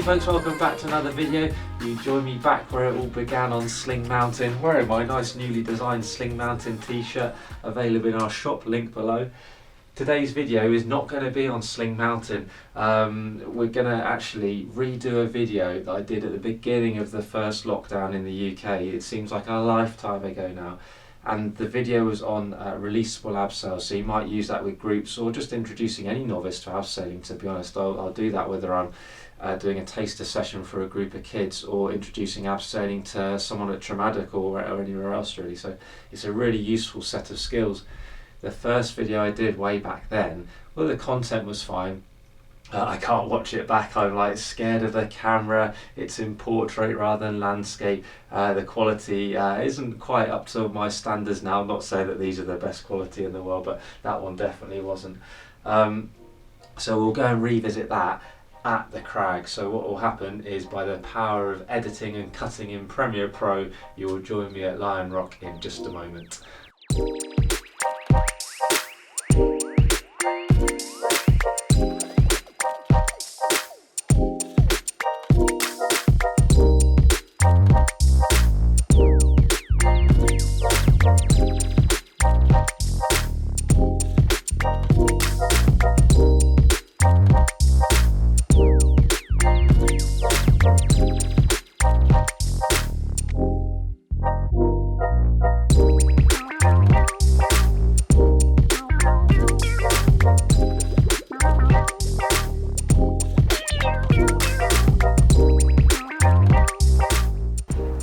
folks, welcome back to another video. You join me back where it all began on Sling Mountain, wearing my nice newly designed Sling Mountain t-shirt, available in our shop, link below. Today's video is not going to be on Sling Mountain. We're going to actually redo a video that I did at the beginning of the first lockdown in the UK. It seems like a lifetime ago now. And the video was on releasable abseil, so you might use that with groups or just introducing any novice to abseiling. To be honest, I'll do that whether I'm doing a taster session for a group of kids or introducing abseiling to someone at Troubleshooting or anywhere else really. So it's a really useful set of skills. The first video I did way back then, well, the content was fine. I can't watch it back, I'm like scared of the camera. It's in portrait rather than landscape. The quality isn't quite up to my standards now. I'm not saying that these are the best quality in the world, but that one definitely wasn't. So we'll go and revisit that at the crag. So what will happen is, by the power of editing and cutting in Premiere Pro, you will join me at Lion Rock in just a moment.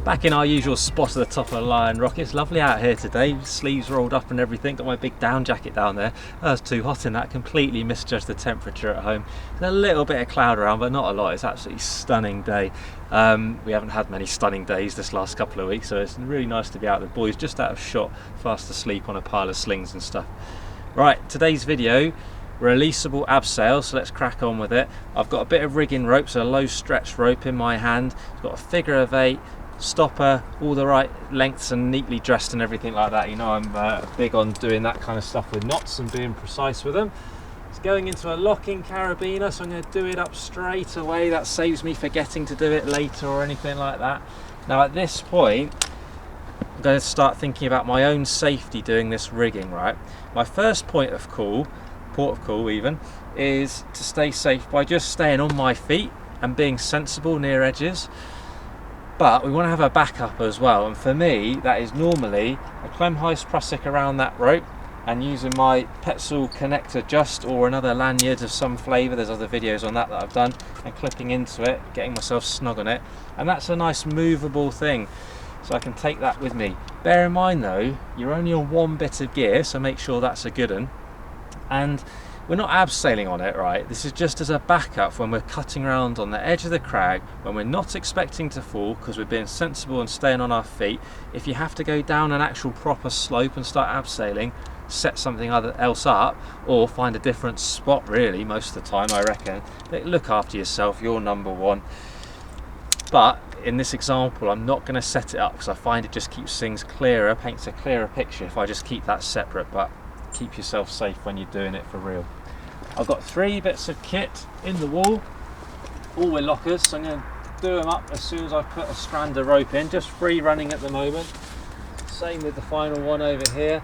Back in our usual spot at the top of Lion Rock. It's lovely out here today, sleeves rolled up and everything. Got my big down jacket down there. It's too hot in that, completely misjudged the temperature at home. There's a little bit of cloud around, but not a lot. It's absolutely stunning day. We haven't had many stunning days this last couple of weeks, so it's really nice to be out. The boys just out of shot, fast asleep on a pile of slings and stuff. Right, today's video, releasable abseil, so let's crack on with it. I've got a bit of rigging rope, so a low stretch rope in my hand. I've got a figure of 8, stopper, all the right lengths and neatly dressed and everything like that. You know, I'm big on doing that kind of stuff with knots and being precise with them. It's going into a locking carabiner, so I'm going to do it up straight away. That saves me forgetting to do it later or anything like that. Now at this point, I'm going to start thinking about my own safety doing this rigging, right? My first point of call, port of call even, is to stay safe by just staying on my feet and being sensible near edges. But we want to have a backup as well, and for me that is normally a Klemheist Prusik around that rope and using my Petzl connector just, or another lanyard of some flavour. There's other videos on that I've done, and clipping into it, getting myself snug on it, and that's a nice movable thing, so I can take that with me. Bear in mind though, you're only on one bit of gear, so make sure that's a good one. And we're not abseiling on it, right? This is just as a backup when we're cutting around on the edge of the crag, when we're not expecting to fall because we're being sensible and staying on our feet. If you have to go down an actual proper slope and start abseiling, set something else up or find a different spot really most of the time, I reckon. But look after yourself, you're number one. But in this example, I'm not going to set it up because I find it just keeps things clearer, paints a clearer picture if I just keep that separate. But keep yourself safe when you're doing it for real. I've got 3 bits of kit in the wall, all with lockers, so I'm going to do them up as soon as I put a strand of rope in, just free running at the moment. Same with the final one over here.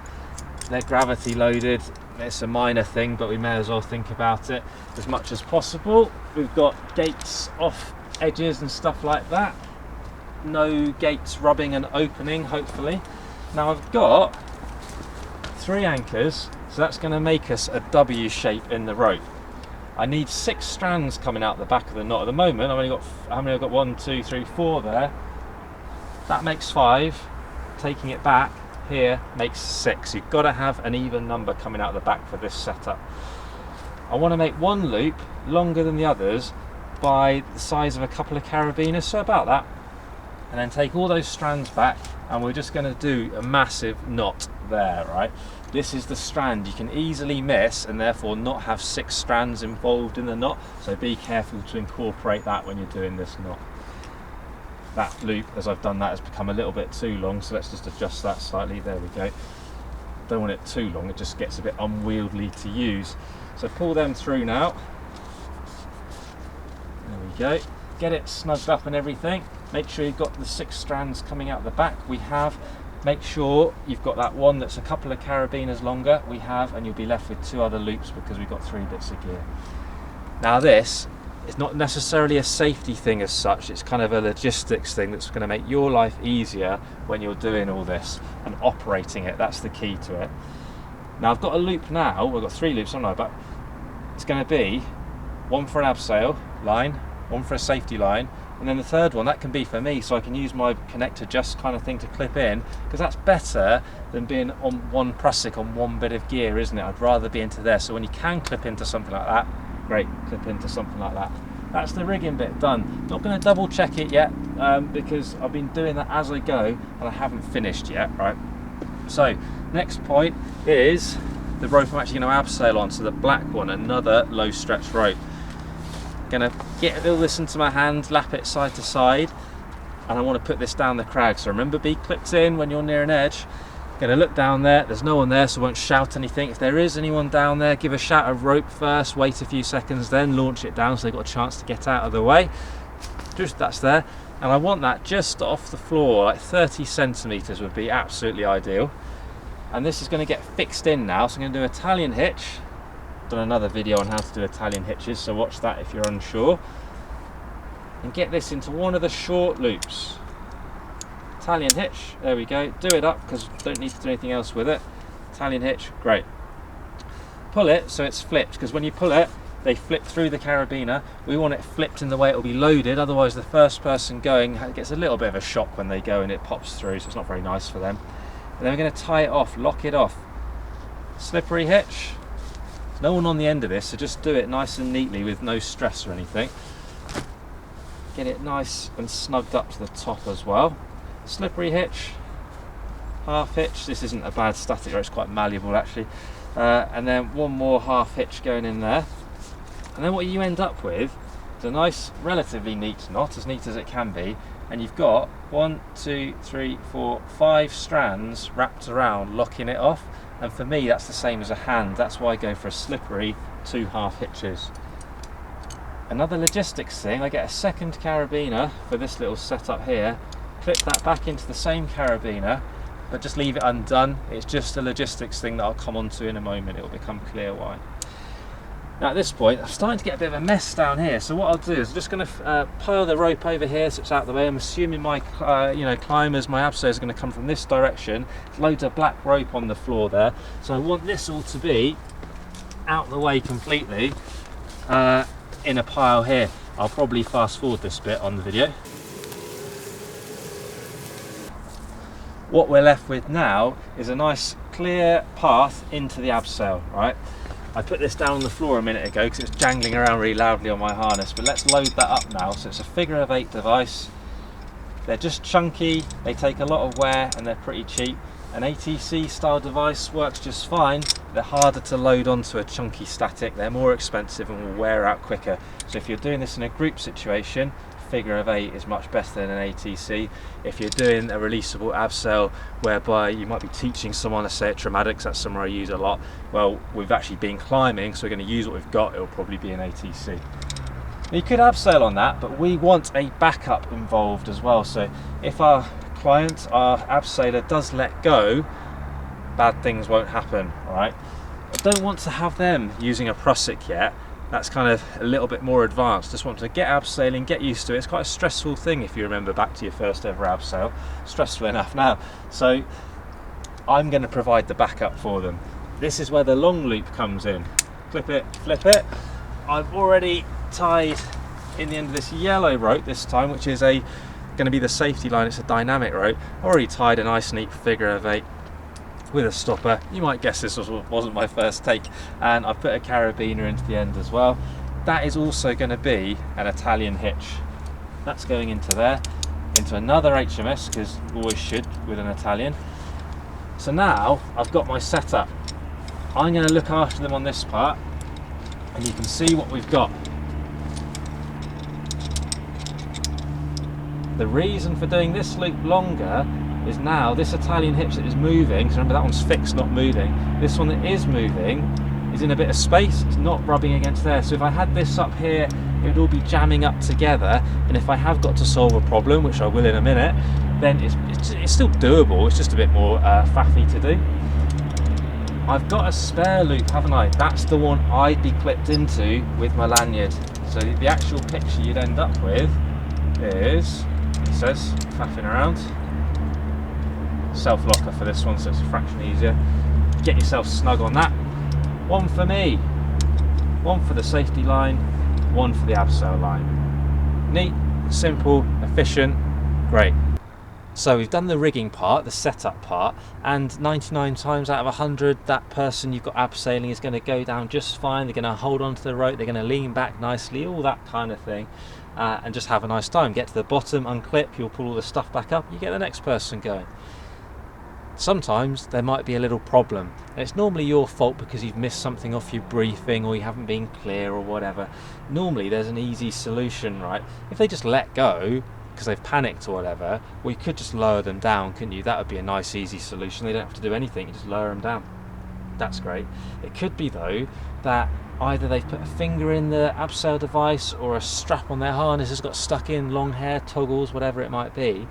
They're gravity loaded. It's a minor thing, but we may as well think about it as much as possible. We've got gates off edges and stuff like that. No gates rubbing and opening, hopefully. Now I've got 3 anchors, so that's going to make us a W shape in the rope. I need 6 strands coming out the back of the knot. At the moment I've only got, how many? I've got 1, 2, 3, 4 there. That makes 5. Taking it back here makes 6. You've got to have an even number coming out the back for this setup. I want to make one loop longer than the others by the size of a couple of carabiners, so about that, and then take all those strands back, and we're just going to do a massive knot there, right? This is the strand you can easily miss and therefore not have 6 strands involved in the knot, so be careful to incorporate that when you're doing this knot. That loop, as I've done that, has become a little bit too long, so let's just adjust that slightly. There we go. Don't want it too long, it just gets a bit unwieldy to use. So pull them through now. There we go. get it snugged up and everything. Make sure you've got the 6 strands coming out the back. We have. Make sure you've got that one that's a couple of carabiners longer. We have, and you'll be left with 2 other loops because we've got 3 bits of gear. Now this is not necessarily a safety thing as such, it's kind of a logistics thing that's going to make your life easier when you're doing all this and operating it. That's the key to it. Now I've got a loop now, I've got 3 loops, I don't know, but it's going to be one for an abseil line, one for a safety line, and then the third one, that can be for me, so I can use my connector just kind of thing to clip in, because that's better than being on one prusik on one bit of gear, isn't it? I'd rather be into there. So when you can clip into something like that, great, clip into something like that. That's the rigging bit done. Not going to double check it yet, because I've been doing that as I go and I haven't finished yet, right? So next point is the rope I'm actually going to abseil on, so the black one, another low stretch rope. Gonna get all this into my hand, lap it side to side, and I want to put this down the crag. So remember, be clipped in when you're near an edge. Gonna look down there, there's no one there, so I won't shout anything. If there is anyone down there, give a shout of rope first, wait a few seconds, then launch it down so they've got a chance to get out of the way. Just that's there, and I want that just off the floor, like 30 centimeters would be absolutely ideal. And this is going to get fixed in now, so I'm going to do Italian hitch. Done another video on how to do Italian hitches, so watch that if you're unsure. And get this into one of the short loops. Italian hitch, there we go. Do it up because don't need to do anything else with it. Italian hitch, great. Pull it so it's flipped, because when you pull it, they flip through the carabiner. We want it flipped in the way it will be loaded, otherwise the first person going gets a little bit of a shock when they go and it pops through, so it's not very nice for them. And then we're going to tie it off, lock it off. Slippery hitch. There's no one on the end of this, so just do it nice and neatly with no stress or anything. Get it nice and snugged up to the top as well. Slippery hitch, half hitch. This isn't a bad static, it's quite malleable actually. And then one more half hitch going in there. And then what you end up with is a nice, relatively neat knot, as neat as it can be. And you've got 1, 2, 3, 4, 5 strands wrapped around, locking it off. And for me, that's the same as a hand. That's why I go for a slippery 2 half hitches. Another logistics thing, I get a second carabiner for this little setup here, clip that back into the same carabiner, but just leave it undone. It's just a logistics thing that I'll come on to in a moment. It will become clear why. Now at this point, I'm starting to get a bit of a mess down here, so what I'll do is I'm just going to pile the rope over here so it's out of the way. I'm assuming my climbers, my abseilers are going to come from this direction. There's loads of black rope on the floor there, so I want this all to be out the way completely in a pile here. I'll probably fast forward this bit on the video. What we're left with now is a nice clear path into the abseil, right? I put this down on the floor a minute ago because it's jangling around really loudly on my harness, but let's load that up now. So it's a figure of 8 device. They're just chunky, they take a lot of wear, and they're pretty cheap. An ATC style device works just fine. They're harder to load onto a chunky static, they're more expensive and will wear out quicker. So if you're doing this in a group situation, figure of 8 is much better than an ATC. If you're doing a releasable abseil whereby you might be teaching someone, let's say at Traumatics, that's somewhere I use a lot, well, we've actually been climbing, so we're going to use what we've got, it'll probably be an ATC. You could abseil on that, but we want a backup involved as well. So if our client, our abseiler, does let go, bad things won't happen, right? I don't want to have them using a prusik yet. That's kind of a little bit more advanced. Just want to get abseiling, get used to it. It's quite a stressful thing if you remember back to your first ever abseil. Stressful enough now. So I'm going to provide the backup for them. This is where the long loop comes in. Clip it, flip it. I've already tied in the end of this yellow rope this time, which is going to be the safety line. It's a dynamic rope. Already tied a nice neat figure of 8 with a stopper. You might guess this wasn't my first take, and I've put a carabiner into the end as well. That is also going to be an Italian hitch. That's going into there, into another HMS, because always should with an Italian. So now I've got my setup. I'm going to look after them on this part, and you can see what we've got. The reason for doing this loop longer is now this Italian hitch that is moving, so remember that one's fixed, not moving. This one that is moving is in a bit of space, it's not rubbing against there. So if I had this up here, it would all be jamming up together, and if I have got to solve a problem, which I will in a minute, then it's still doable, it's just a bit more faffy to do. I've got a spare loop, haven't I? That's the one I'd be clipped into with my lanyard. So the actual picture you'd end up with is, it says, faffing around. Self-locker for this one, so it's a fraction easier. Get yourself snug on that. One for me, one for the safety line, one for the abseil line. Neat, simple, efficient, great. So we've done the rigging part, the setup part, and 99 times out of 100 that person you've got abseiling is going to go down just fine. They're going to hold onto the rope, they're going to lean back nicely, all that kind of thing, and just have a nice time. Get to the bottom, unclip, you'll pull all the stuff back up, you get the next person going. Sometimes there might be a little problem, and it's normally your fault because you've missed something off your briefing or you haven't been clear or whatever. Normally there's an easy solution, right? If they just let go because they've panicked or whatever, well, you could just lower them down, couldn't you? That would be a nice easy solution. They don't have to do anything, you just lower them down. That's great. It could be though that either they've put a finger in the abseil device or a strap on their harness has got stuck in, long hair, toggles, whatever it might be.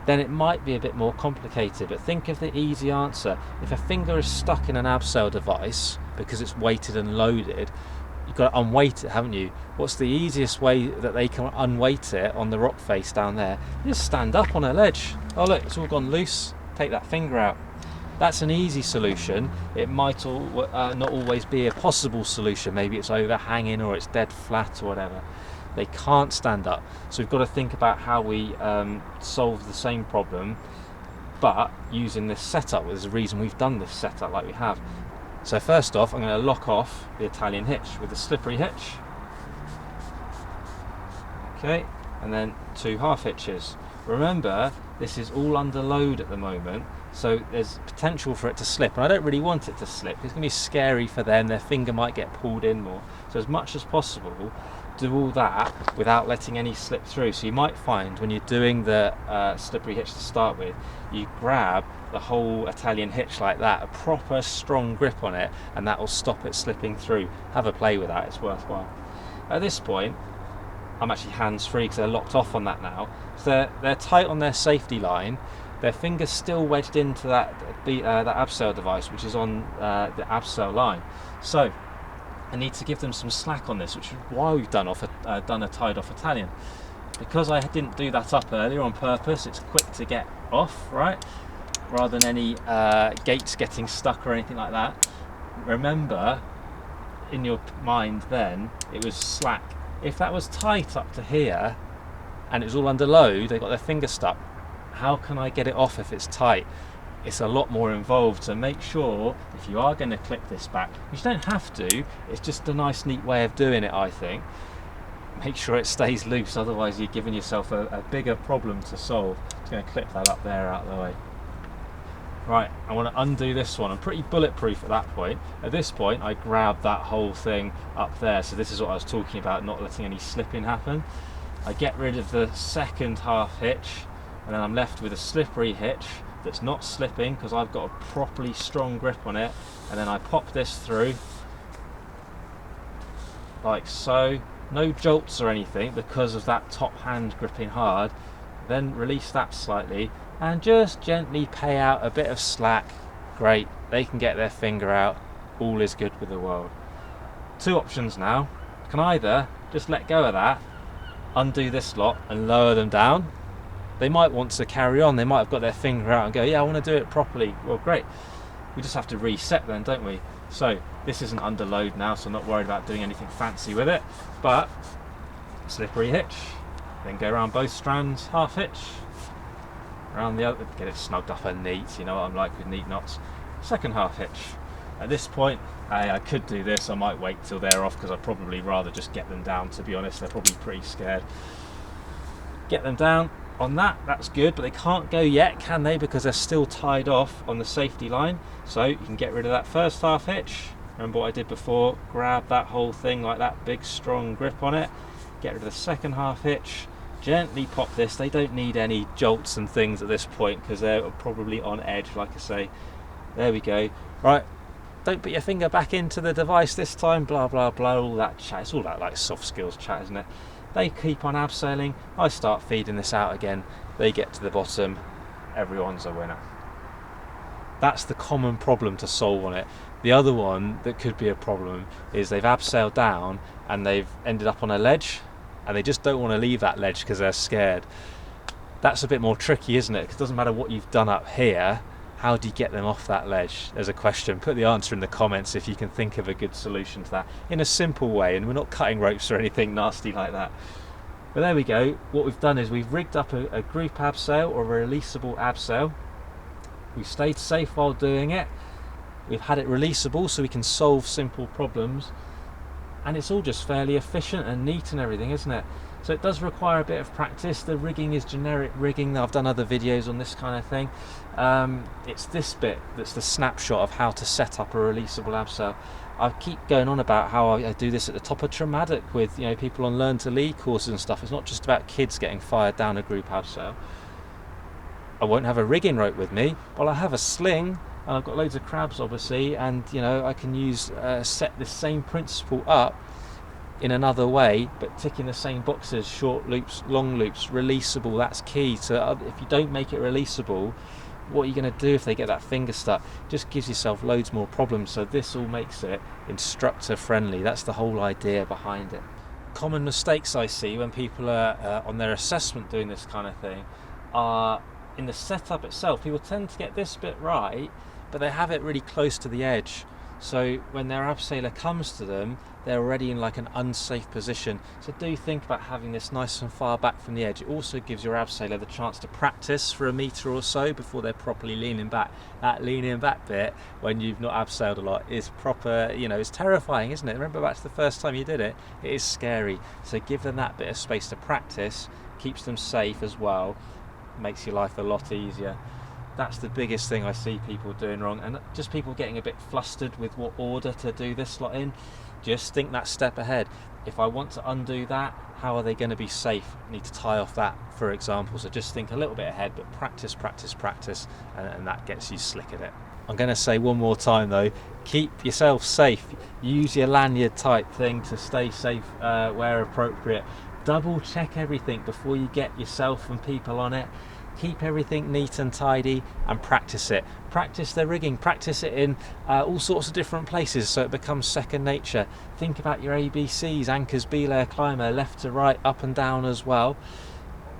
Then it might be a bit more complicated, but think of the easy answer. If a finger is stuck in an abseil device because it's weighted and loaded, you've got to unweight it, haven't you? What's the easiest way that they can unweight it on the rock face down there? You just stand up on a ledge. Oh look, it's all gone loose. Take that finger out. That's an easy solution. It might not always be a possible solution. Maybe it's overhanging or it's dead flat or whatever. They can't stand up. So we've got to think about how we solve the same problem, but using this setup. There's a reason we've done this setup like we have. So first off, I'm going to lock off the Italian hitch with a slippery hitch. Okay, and then 2 half hitches. Remember, this is all under load at the moment, so there's potential for it to slip, and I don't really want it to slip. It's going to be scary for them. Their finger might get pulled in more. So as much as possible, do all that without letting any slip through. So you might find when you're doing the slippery hitch to start with, you grab the whole Italian hitch like that, a proper strong grip on it, and that will stop it slipping through. Have a play with that, it's worthwhile. At this point, I'm actually hands-free because they're locked off on that now. So they're tight on their safety line. Their finger's still wedged into that abseil device, which is on the abseil line. So I need to give them some slack on this, which is why we've done a tied off Italian. Because I didn't do that up earlier on purpose, it's quick to get off, right? Rather than any gates getting stuck or anything like that. Remember, in your mind then, it was slack. If that was tight up to here, and it was all under load, they got their finger stuck, how can I get it off if it's tight? It's a lot more involved, so make sure if you are going to clip this back, you don't have to, it's just a nice neat way of doing it, I think. Make sure it stays loose, otherwise you're giving yourself a bigger problem to solve. Just going to clip that up there out of the way. Right, I want to undo this one. I'm pretty bulletproof at that point. At this point, I grabbed that whole thing up there, so this is what I was talking about, not letting any slipping happen. I get rid of the second half hitch, and then I'm left with a slippery hitch that's not slipping because I've got a properly strong grip on it, and then I pop this through like so. No jolts or anything because of that top hand gripping hard. Then release that slightly and just gently pay out a bit of slack. Great, they can get their finger out. All is good with the world. 2 options now. Can either just let go of that, undo this lot and lower them down. They might want to carry on, they might have got their finger out and go, yeah, I want to do it properly. Well, great. We just have to reset then, don't we? So this isn't under load now, so I'm not worried about doing anything fancy with it. But slippery hitch, then go around both strands, half hitch, around the other, get it snugged up and neat, you know what I'm like with neat knots. Second half hitch. At this point, I could do this, I might wait till they're off because I'd probably rather just get them down, to be honest. They're probably pretty scared. Get them down on that, that's good, but they can't go yet, can they? Because they're still tied off on the safety line. So you can get rid of that first half hitch. Remember what I did before, grab that whole thing like that, big strong grip on it. Get rid of the second half hitch, gently pop this. They don't need any jolts and things at this point because they're probably on edge, like I say. There we go. Right, don't put your finger back into the device this time, blah blah blah, all that chat. It's all that like soft skills chat, isn't it? They keep on abseiling, I start feeding this out again, they get to the bottom, everyone's a winner. That's the common problem to solve on it. The other one that could be a problem is they've abseiled down and they've ended up on a ledge and they just don't want to leave that ledge because they're scared. That's a bit more tricky, isn't it? Because it doesn't matter what you've done up here, how do you get them off that ledge? There's a question. Put the answer in the comments if you can think of a good solution to that in a simple way, and we're not cutting ropes or anything nasty like that. But there we go. What we've done is we've rigged up a group abseil or a releasable abseil. We've stayed safe while doing it. We've had it releasable so we can solve simple problems, and it's all just fairly efficient and neat and everything, isn't it? So it does require a bit of practice. The rigging is generic rigging. I've done other videos on this kind of thing. It's this bit that's the snapshot of how to set up a releasable abseil. I keep going on about how I do this at the top of Traumatic with people on Learn to Lead courses and stuff. It's not just about kids getting fired down a group abseil. I won't have a rigging rope with me, but I have a sling, and I've got loads of crabs obviously, and I can use set this same principle up in another way, but ticking the same boxes: short loops, long loops, releasable. That's key. So if you don't make it releasable, what are you going to do if they get that finger stuck? Just gives yourself loads more problems. So this all makes it instructor friendly. That's the whole idea behind it. Common mistakes I see when people are on their assessment doing this kind of thing are in the setup itself. People tend to get this bit right, but they have it really close to the edge. So when their abseiler comes to them, they're already in like an unsafe position. So do think about having this nice and far back from the edge. It also gives your abseiler the chance to practice for a metre or so before they're properly leaning back. That leaning back bit, when you've not abseiled a lot, is proper, it's terrifying, isn't it? Remember back to the first time you did it, it is scary. So give them that bit of space to practice, keeps them safe as well, makes your life a lot easier. That's the biggest thing I see people doing wrong, and just people getting a bit flustered with what order to do this slot in. Just think that step ahead. If I want to undo that, how are they going to be safe? I need to tie off that, for example. So just think a little bit ahead, but practice, practice, practice, and that gets you slick at it. I'm going to say one more time though, keep yourself safe. Use your lanyard type thing to stay safe where appropriate. Double check everything before you get yourself and people on it. Keep everything neat and tidy and practice it. Practice the rigging, practice it in all sorts of different places so it becomes second nature. Think about your ABCs, anchors, belayer, climber, left to right, up and down as well.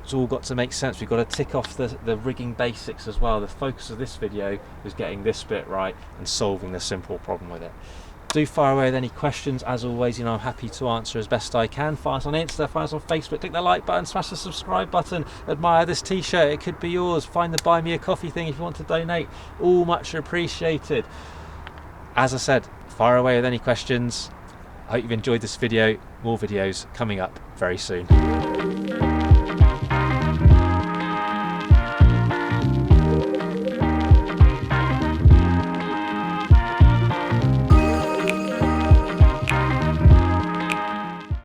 It's all got to make sense. We've got to tick off the rigging basics as well. The focus of this video was getting this bit right and solving the simple problem with it. Do fire away with any questions. As always, I'm happy to answer as best I can. Fire us on Insta, fire us on Facebook, click the like button, smash the subscribe button, admire this t-shirt, it could be yours. Find the buy me a coffee thing if you want to donate. All much appreciated. As I said, fire away with any questions. I hope you've enjoyed this video. More videos coming up very soon.